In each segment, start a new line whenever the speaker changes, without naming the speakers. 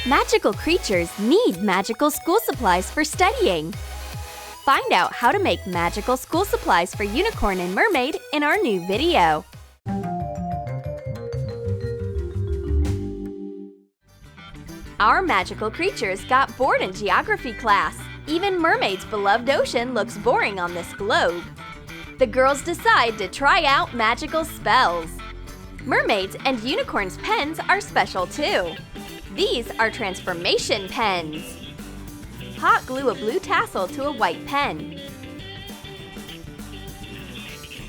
Magical creatures need magical school supplies for studying. Find out how to make magical school supplies for Unicorn and Mermaid in our new video. Our magical creatures got bored in geography class. Even Mermaid's beloved ocean looks boring on this globe. The girls decide to try out magical spells. Mermaids and Unicorn's pens are special too. These are transformation pens. Hot glue a blue tassel to a white pen.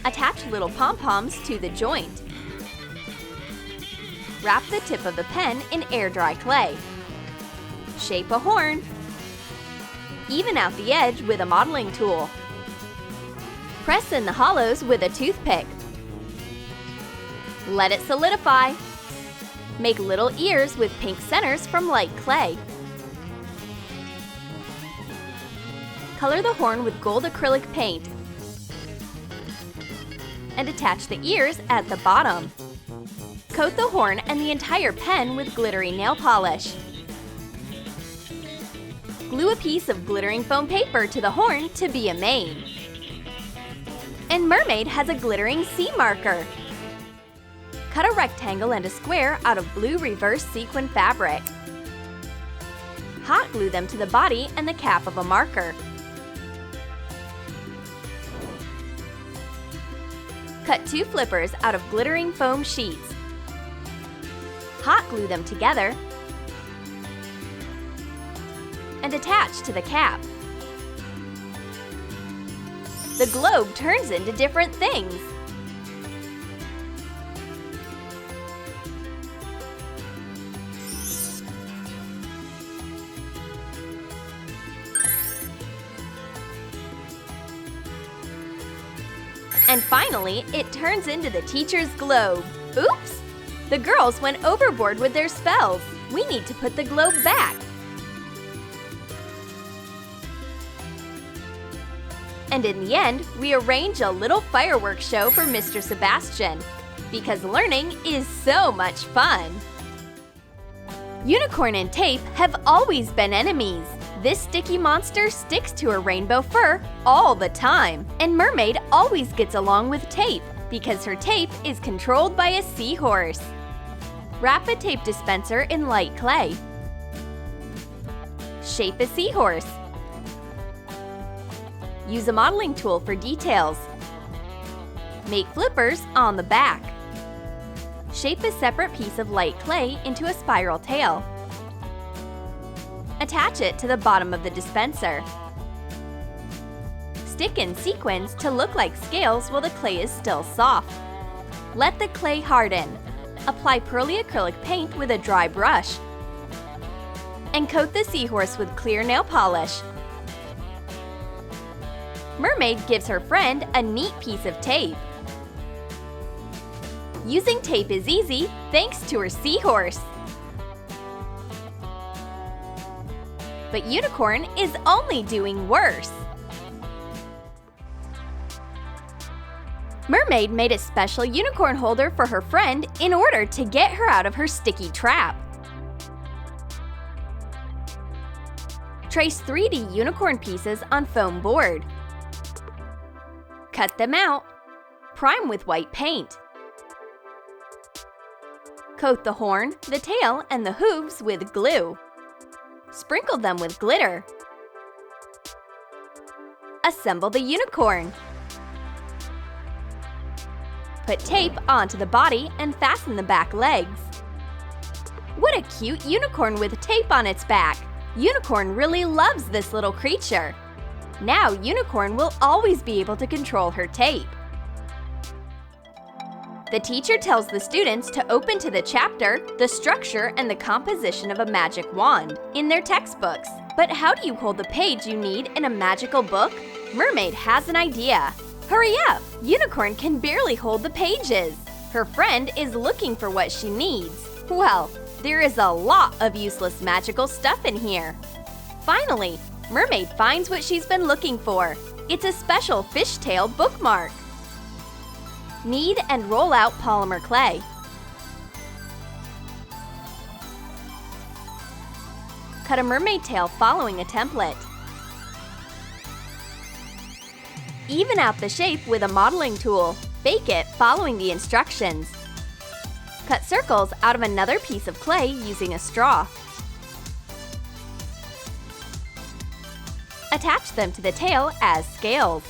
Attach little pom-poms to the joint. Wrap the tip of the pen in air-dry clay. Shape a horn. Even out the edge with a modeling tool. Press in the hollows with a toothpick. Let it solidify. Make little ears with pink centers from light clay. Color the horn with gold acrylic paint. And attach the ears at the bottom. Coat the horn and the entire pen with glittery nail polish. Glue a piece of glittering foam paper to the horn to be a mane. And Mermaid has a glittering sea marker. Cut a rectangle and a square out of blue reverse sequin fabric. Hot glue them to the body and the cap of a marker. Cut 2 flippers out of glittering foam sheets. Hot glue them together and attach to the cap. The globe turns into different things. And finally, it turns into the teacher's globe. Oops! The girls went overboard with their spells. We need to put the globe back. And in the end, we arrange a little fireworks show for Mr. Sebastian. Because learning is so much fun. Unicorn and tape have always been enemies. This sticky monster sticks to her rainbow fur all the time. And Mermaid always gets along with tape because her tape is controlled by a seahorse. Wrap a tape dispenser in light clay. Shape a seahorse. Use a modeling tool for details. Make flippers on the back. Shape a separate piece of light clay into a spiral tail. Attach it to the bottom of the dispenser. Stick in sequins to look like scales while the clay is still soft. Let the clay harden. Apply Pearly acrylic paint with a dry brush. And coat the seahorse with clear nail polish. Mermaid gives her friend a neat piece of tape. Using tape is easy thanks to her seahorse. But Unicorn is only doing worse. Mermaid made a special unicorn holder for her friend in order to get her out of her sticky trap. Trace 3D unicorn pieces on foam board. Cut them out. Prime with white paint. Coat the horn, the tail, and the hooves with glue. Sprinkle them with glitter. Assemble the unicorn. Put tape onto the body and fasten the back legs. What a cute unicorn with tape on its back! Unicorn really loves this little creature. Now Unicorn will always be able to control her tape. The teacher tells the students to open to the chapter, the structure, and the composition of a magic wand in their textbooks. But how do you hold the page you need in a magical book? Mermaid has an idea. Hurry up! Unicorn can barely hold the pages. Her friend is looking for what she needs. Well, there is a lot of useless magical stuff in here. Finally, Mermaid finds what she's been looking for. It's a special fishtail bookmark. Knead and roll out polymer clay. Cut a mermaid tail following a template. Even out the shape with a modeling tool. Bake it following the instructions. Cut circles out of another piece of clay using a straw. Attach them to the tail as scales.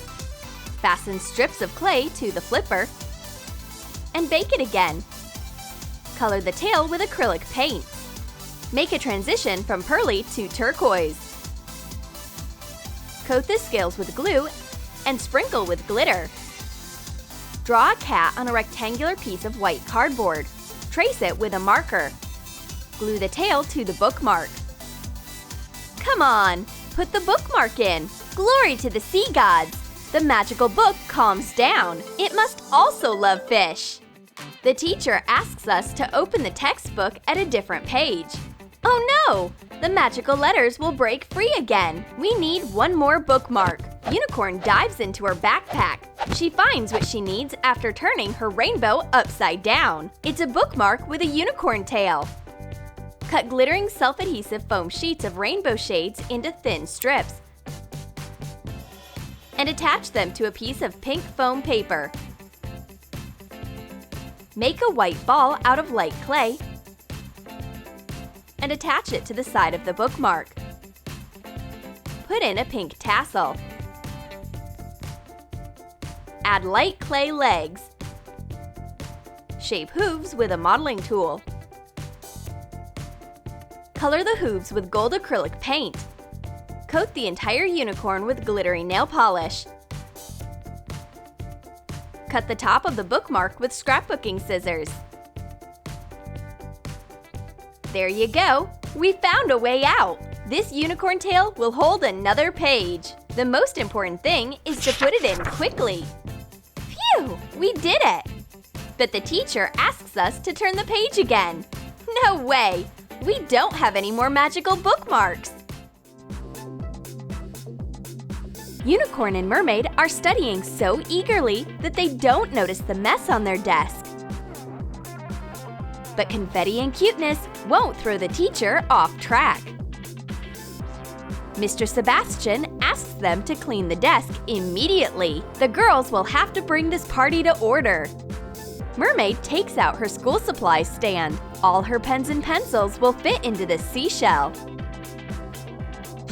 Fasten strips of clay to the flipper and bake it again. Color the tail with acrylic paint. Make a transition from pearly to turquoise. Coat the scales with glue and sprinkle with glitter. Draw a cat on a rectangular piece of white cardboard. Trace it with a marker. Glue the tail to the bookmark. Come on, put the bookmark in. Glory to the sea gods! The magical book calms down. It must also love fish. The teacher asks us to open the textbook at a different page. Oh no! The magical letters will break free again. We need one more bookmark. Unicorn dives into her backpack. She finds what she needs after turning her rainbow upside down. It's a bookmark with a unicorn tail. Cut glittering self-adhesive foam sheets of rainbow shades into thin strips and attach them to a piece of pink foam paper. Make a white ball out of light clay and attach it to the side of the bookmark. Put in a pink tassel. Add light clay legs. Shape hooves with a modeling tool. Color the hooves with gold acrylic paint. Coat the entire unicorn with glittery nail polish. Cut the top of the bookmark with scrapbooking scissors. There you go! We found a way out! This unicorn tail will hold another page. The most important thing is to put it in quickly. Phew! We did it! But the teacher asks us to turn the page again. No way! We don't have any more magical bookmarks! Unicorn and Mermaid are studying so eagerly that they don't notice the mess on their desk. But confetti and cuteness won't throw the teacher off track. Mr. Sebastian asks them to clean the desk immediately. The girls will have to bring this party to order. Mermaid takes out her school supplies stand. All her pens and pencils will fit into this seashell.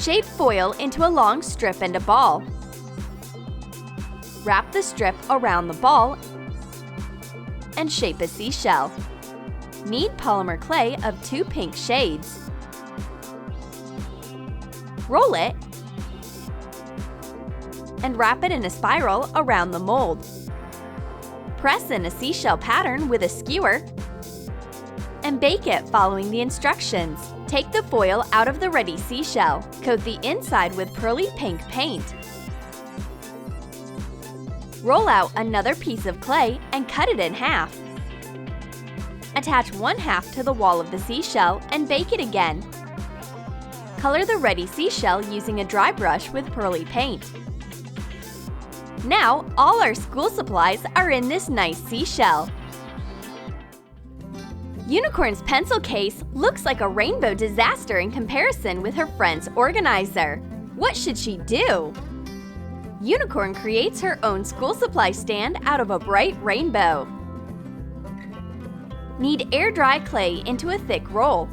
Shape foil into a long strip and a ball. Wrap the strip around the ball and shape a seashell. Knead polymer clay of 2 pink shades. Roll it and wrap it in a spiral around the mold. Press in a seashell pattern with a skewer and bake it following the instructions. Take the foil out of the ready seashell. Coat the inside with pearly pink paint. Roll out another piece of clay and cut it in half. Attach one half to the wall of the seashell and bake it again. Color the ready seashell using a dry brush with pearly paint. Now, all our school supplies are in this nice seashell. Unicorn's pencil case looks like a rainbow disaster in comparison with her friend's organizer. What should she do? Unicorn creates her own school supply stand out of a bright rainbow. Knead air-dry clay into a thick roll.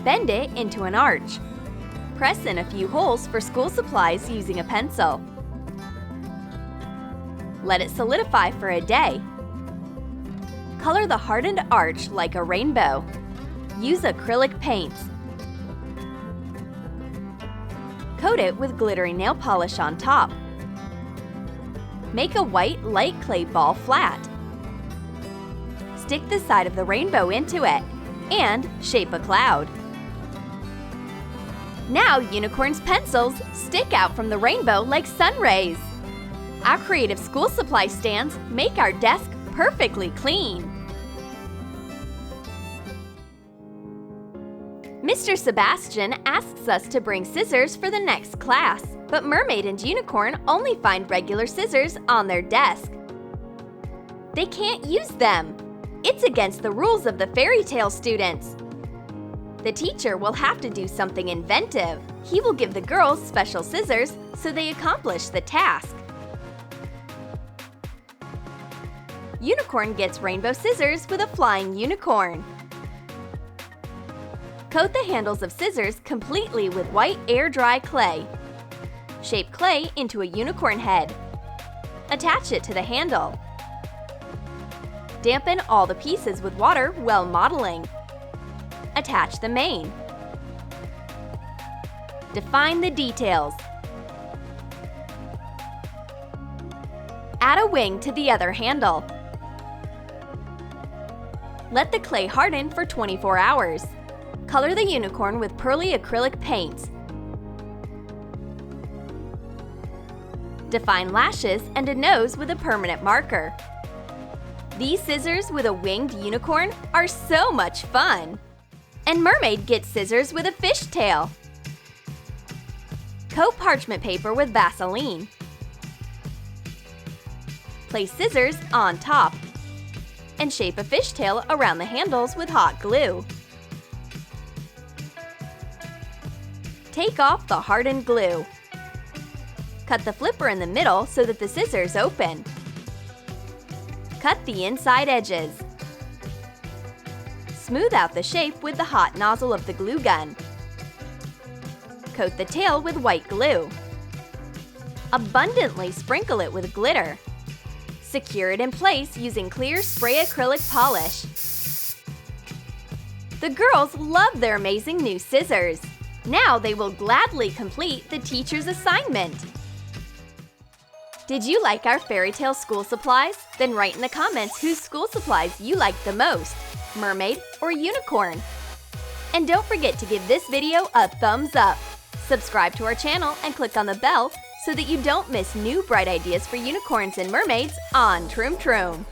Bend it into an arch. Press in a few holes for school supplies using a pencil. Let it solidify for a day. Color the hardened arch like a rainbow. Use acrylic paints. Coat it with glittery nail polish on top. Make a white light clay ball flat. Stick the side of the rainbow into it and shape a cloud. Now Unicorn's pencils stick out from the rainbow like sun rays. Our creative school supply stands make our desk perfectly clean. Mr. Sebastian asks us to bring scissors for the next class, but Mermaid and Unicorn only find regular scissors on their desk. They can't use them. It's against the rules of the fairy tale students. The teacher will have to do something inventive. He will give the girls special scissors so they accomplish the task. Unicorn gets rainbow scissors with a flying unicorn. Coat the handles of scissors completely with white air-dry clay. Shape clay into a unicorn head. Attach it to the handle. Dampen all the pieces with water while modeling. Attach the mane. Define the details. Add a wing to the other handle. Let the clay harden for 24 hours. Color the unicorn with Pearly acrylic paints. Define lashes and a nose with a permanent marker. These scissors with a winged unicorn are so much fun! And Mermaid gets scissors with a fishtail. Coat parchment paper with Vaseline. Place scissors on top. And shape a fishtail around the handles with hot glue. Take off the hardened glue. Cut the flipper in the middle so that the scissors open. Cut the inside edges. Smooth out the shape with the hot nozzle of the glue gun. Coat the tail with white glue. Abundantly sprinkle it with glitter. Secure it in place using clear spray acrylic polish. The girls love their amazing new scissors. Now they will gladly complete the teacher's assignment. Did you like our fairy tale school supplies? Then write in the comments whose school supplies you liked the most, Mermaid or Unicorn. And don't forget to give this video a thumbs up. Subscribe to our channel and click on the bell so that you don't miss new bright ideas for unicorns and mermaids on Troom Troom.